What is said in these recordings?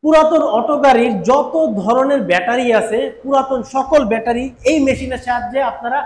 পুরাতন অটো গাড়ির যত ধরনের ব্যাটারি আছে, পুরাতন সকল ব্যাটারি এই মেশিনের সাহায্যে আপনারা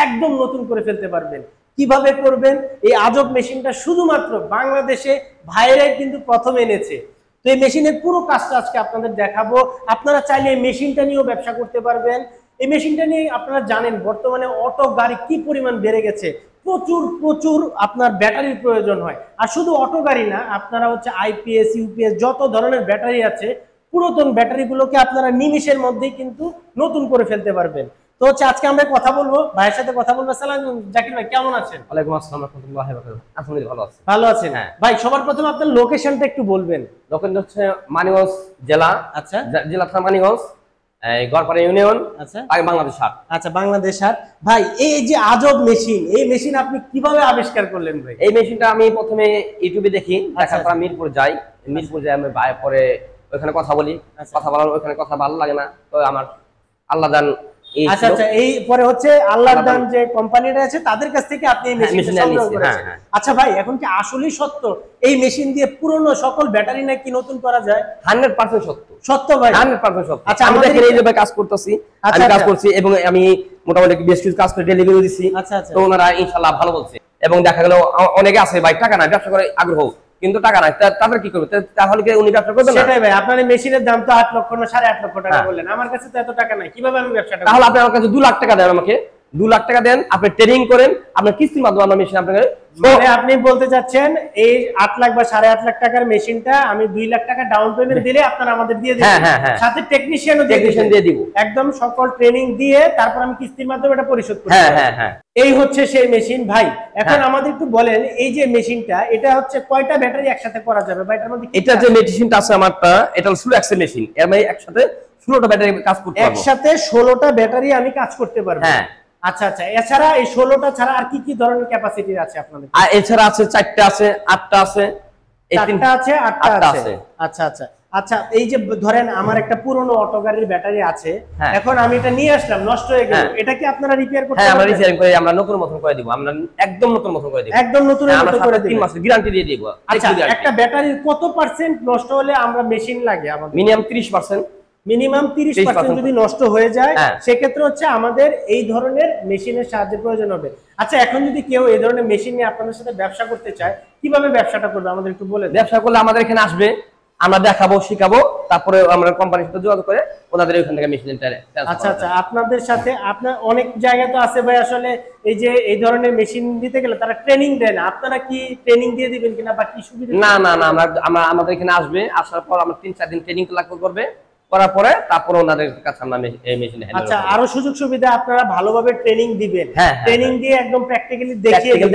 একদম নতুন করে ফেলতে পারবেন। কিভাবে করবেন? এই আজব মেশিনটা শুধুমাত্র বাংলাদেশে ভাইরাই কিন্তু প্রথম এনেছে। তো এই মেশিনের পুরো কাজটা আজকে আপনাদের দেখাবো। আপনারা চাইলে এই মেশিনটা নিয়েও ব্যবসা করতে পারবেন। এই মেশিনটা নিয়ে আপনারা জানেন বর্তমানে অটো গাড়ি কি পরিমাণ বেড়ে গেছে, প্রচুর প্রচুর আপনার ব্যাটারির প্রয়োজন হয়। আর শুধু অটো গাড়ি না, আপনারা হচ্ছে আইপিএস ইউপিএস যত ধরনের ব্যাটারি আছে, পুরাতন ব্যাটারিগুলোকে আপনারা নিমিষের মধ্যেই কিন্তু নতুন করে ফেলতে পারবেন। তো হচ্ছে আজকে আমরা কথা বলবো, ভাইয়ের সাথে কথা বলবো। সালাম জাকির ভাই, কেমন আছেন? ওয়ালাইকুম আসসালাম ওয়া রাহমাতুল্লাহি ওয়া বারাকাতুহু। আলহামদুলিল্লাহ ভালো আছি। ভালো আছেন? হ্যাঁ ভাই, সবার প্রথমে আপনার লোকেশনটা একটু বলবেন। লোকেশন হচ্ছে মানিকগঞ্জ জেলা। আচ্ছা, জেলা থানা মানিকগঞ্জ, এই গড়পাড়া ইউনিয়ন। আচ্ছা, বাংলাদেশ হাট। আচ্ছা, বাংলাদেশ হাট। ভাই, এই যে আজব মেশিন, এই মেশিন আপনি কিভাবে আবিষ্কার করলেন ভাই? এই মেশিনটা আমি প্রথমে ইউটিউবে দেখি, দেখার পর মিরপুর যাই। মিরপুর যাই আমি পরে ওখানে কথা বলি। কথা বলার ওখানে কথা ভালো লাগে না, তো আমার আল্লাহ দান। আচ্ছা আচ্ছা, এই পরে হচ্ছে আল্লাহর দান যে কোম্পানিটা আছে তাদের কাছ থেকে আপনি এই মেশিনটা সংগ্রহ করেছেন। আচ্ছা ভাই, এখন কি আসলেই সত্য এই মেশিন দিয়ে পুরনো সকল ব্যাটারি নাকি নতুন করা যায়? 100% সত্য। সত্য ভাই? 100% সত্য। আচ্ছা, আমি দেখেন এই যে কাজ করতেছি, আমি কাজ করছি এবং আমি মোটামুটি বেশ কিছু কাজ করে ডেলিভারি দিছি। তো ওনারা ইনশাআল্লাহ ভালো বলছে। এবং দেখা গেল অনেকে আছে ভাই টাকা না, ব্যবসা করে আগ্রহ কিন্তু টাকা নাই, তাদের কি করবে? তাহলে কি উনি ব্যবসা করবেন না? সেটাই ভাই, আপনার এই মেশিনের দাম তো 8 লক্ষ না 8.5 লক্ষ টাকা বললেন। আমার কাছে তো এত টাকা নাই, কিভাবে আমি ব্যবসাটা করব? তাহলে আপনি আমার কাছে 2 লাখ টাকা দেন, আমাকে 2 লাখ টাকা দেন, আপনি ট্রেনিং করেন, আপনার কিস্তির মাধ্যমে আমরা মেশিন আপনাকে। মানে আপনি বলতে চাচ্ছেন এই 8 লাখ বা 8.5 লাখ টাকার মেশিনটা আমি 2 লাখ টাকা ডাউন পেমেন্ট দিলে আপনারা আমাদের দিয়ে দিবেন? সাথে টেকনিশিয়ানও দিয়ে দিব, একদম সকল ট্রেনিং দিয়ে তারপর আমি কিস্তির মাধ্যমে এটা পরিশোধ করব। এই হচ্ছে সেই মেশিন। ভাই এখন আমাদের একটু বলেন, এই যে মেশিনটা, এটা হচ্ছে কয়টা ব্যাটারি একসাথে করা যাবে বা এটার মধ্যে এটা যে মেশিনটা আছে আমারটা, এটা হলো 16 এক্সেল মেশিন। আমি একসাথে 16টা ব্যাটারি কাজ করতে পারবো। একসাথে 16টা ব্যাটারি আমি কাজ করতে পারবো? হ্যাঁ। আচ্ছা আচ্ছা, এছাড়া এই 16টা ছাড়া আর কি কি ধরনের ক্যাপাসিটি আছে আপনাদের? আর এছাড়া আছে 4টা আছে, 8টা আছে, 4টা আছে, 8টা আছে। আচ্ছা আচ্ছা আচ্ছা, এই যে ধরেন আমার একটা পুরনো অটো গাড়ির ব্যাটারি আছে, এখন আমি এটা নিয়ে আসলাম, নষ্ট হয়ে গেল, এটা কি আপনারা রিপেয়ার করতে পারবেন? হ্যাঁ, আমরা রিপেয়ারিং করে আমরা নতুন মতন করে দিব। আমরা একদম নতুন মতন করে দিব। একদম নতুন মতন করে দিব। 3 মাসের গ্যারান্টি দিয়ে দিব। আচ্ছা, একটা ব্যাটারির কত পার্সেন্ট নষ্ট হলে আমরা মেশিন লাগে আমাদের? মিনিমাম 30%। মিনিমাম 30% যদি নষ্ট হয়ে যায় সেক্ষেত্রে হচ্ছে আমাদের এই ধরনের মেশিনের সাহায্যের প্রয়োজন হবে। আচ্ছা, এখন যদি কেউ এই ধরনের মেশিন নিয়ে আপনাদের সাথে ব্যবসা করতে চায়, কিভাবে ব্যবসাটা করবে আমাদের একটু বলে দেন। ব্যবসা করলে আমাদের এখানে আসবে, আমরা দেখাবো, শিখাবো, তারপরে আমরা কোম্পানির সাথে যোগাযোগ করে ওনাদের ওইখান থেকে মেশিনটা। আচ্ছা আচ্ছা, আপনাদের সাথে আপনার অনেক জায়গা তো আছে ভাই, আসলে এই যে এই ধরনের মেশিন দিতে গেলে তারা ট্রেনিং দেন, আপনারা কি ট্রেনিং দিয়ে দিবেন কিনা বা কি সুবিধা? না না না, আমরা আমাদের এখানে আসবে, আসার পর আমরা 3-4 দিন ট্রেনিং লাগবে করবে, করার পরে তারপর ওনাদের কাছে আমরা এই মেশিন হ্যান্ডেল করব। আচ্ছা, আরো সুযোগ সুবিধা আপনারা ভালোভাবে ট্রেনিং দিবেন? ট্রেনিং দিয়ে একদম প্র্যাকটিক্যালি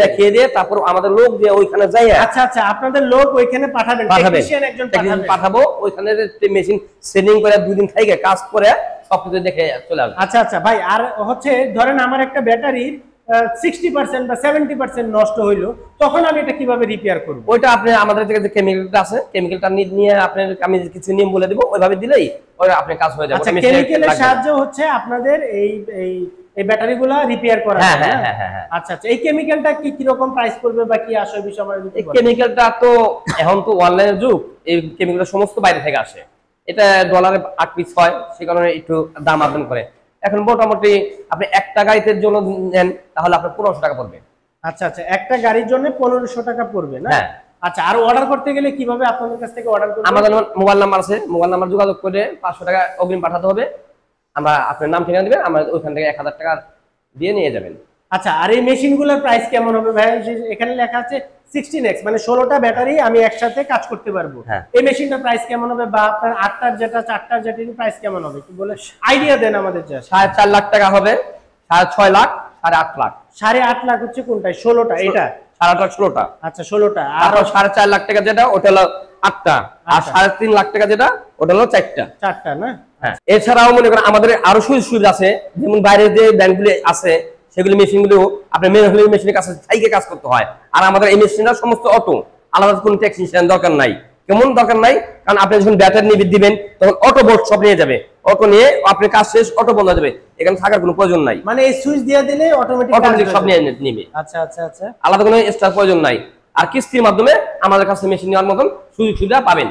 দেখিয়ে দিয়ে তারপর আমাদের লোক দিয়ে ওইখানে যাই। আচ্ছা আচ্ছা, আপনাদের লোক ওইখানে পাঠাবেন, টেকনিশিয়ান একজন পাঠাবো, ওইখানে মেশিন সেটিং করে 2 দিন থেকে কাজ করে সবকিছু দেখে চলে আসবে। আচ্ছা আচ্ছা ভাই, আর হচ্ছে ধরেন আমার একটা ব্যাটারি 60% বা 70% নষ্ট হইলো, তখন আমি এটা কিভাবে রিপেয়ার করব? ওইটা আপনি আমাদের থেকে যে কেমিক্যালটা আছে, কেমিক্যালটা নিয়ে আপনি, আমি কিছু নিয়ম বলে দেব, ওইভাবে দিলেই ওই আপনি কাজ হয়ে যাবে। আচ্ছা, কেমিক্যালের সাহায্য হচ্ছে আপনাদের এই এই এই ব্যাটারিগুলো রিপেয়ার করা যায়? হ্যাঁ। আচ্ছা আচ্ছা, এই কেমিক্যালটা কি রকম প্রাইস পড়বে বা কি আসবে বিষয় আমাদের? এই কেমিক্যালটা তো এখন তো অনলাইনের যুগ, এই কেমিক্যালটা সমস্ত বাইরে থেকে আসে। এটা ডলারে 8 পিস হয়, সে কারণে একটু দাম আদান করে। এখন মোটামুটি আপনি একটা গাড়িতে জন্য নেন তাহলে আপনার 1500 টাকা পড়বে। আচ্ছা আচ্ছা, একটা গাড়ির জন্য 1500 টাকা পড়বে না? আচ্ছা, আর অর্ডার করতে গেলে কিভাবে আপনাদের কাছ থেকে অর্ডার করব? আমাদের মোবাইল নাম্বার আছে, মোবাইল নাম্বার যোগাযোগ করে 500 টাকা অগ্রিম পাঠাতে হবে। আমরা আপনার নাম ঠিকানা দিবেন, আমরা ওইখান থেকে 1000 টাকা দিয়ে নিয়ে যাবেন। আচ্ছা, আর এই মেশিনগুলোর প্রাইস কেমন হবে ভাই? এখানে লেখা আছে 16x, মানে 16টা ব্যাটারি আমি একসাথে কাজ করতে পারবো। এই মেশিনটার প্রাইস কেমন হবে বা আপনার 8টার যেটা 4টার যেটার প্রাইস কেমন হবে একটু বলে আইডিয়া দেন আমাদের। 4.5 লাখ টাকা হবে, 6.5 লাখ, 8.5 লাখ। 8.5 লাখ হচ্ছে কোনটা? 16টা? এটা 8.5 16টা। আচ্ছা, 16টা। আর 4.5 লাখ টাকা যেটা, ওটা হলো 8টা। আর 3.5 লাখ টাকা যেটা, ওটা হলো 4টা না? এছাড়াও মনে করেন আমাদের আরো সুবিধা আছে, যেমন বাইরে যে ব্যাংকগুলি আছে সেগুলি মেশিনগুলো আপনার মেশিনের কাছে থাইকে কাজ করতে হয়। আর আমাদের এই মেশিনটা সমস্ত অটো, আলাদা কোনো টেকনিশিয়ান দরকার নাই। কেমন দরকার নাই? কারণ আপনি যখন ব্যাটারি নিয়ে দিবেন তখন অটো বোর্ড সব নিয়ে যাবে, অটো নিয়ে আপনার কাজ শেষ, অটো বন্ধ হয়ে যাবে, এখানে থাকার কোনো প্রয়োজন নাই। মানে এই সুইচ দিয়ে দিলে অটোমেটিক সব নিয়ে নিবে। আচ্ছা আচ্ছা আচ্ছা, আলাদা কোনো এক্সট্রা প্রয়োজন নাই। আর কিস্তির মাধ্যমে আমাদের কাছে মেশিন নেওয়ার মতন সুযোগ সুবিধা পাবেন।